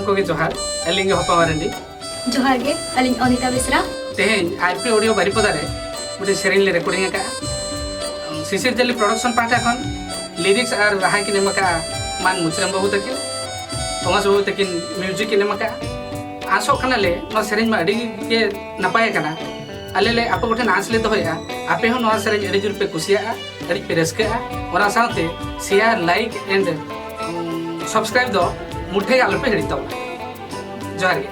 को जोहार एलिंग हपा मारंडी जोहार गे अलिंग अनिता बेसरा तेहेन आईपी ऑडियो बारिपदा रे गोटे सेरेंज ले रिकॉर्डिंग का शिशिर जली प्रोडक्शन पार्ट खन लिरिक्स और राहा की नेमका मान मुचरम बाबू तकिन थॉमस बाबू तकिन म्यूजिक की नेमका आसो खनाले न सेरेंज में अडी के नपाय कना अले ले आप गोटे नाच ले दोया आपे हो न सेरेंज अडी जुर पे खुशिया अडी पे रस्का और साथे शेयर लाइक एंड सब्सक्राइब दो मुठे आलो पे हिड़ितो जोहार गे।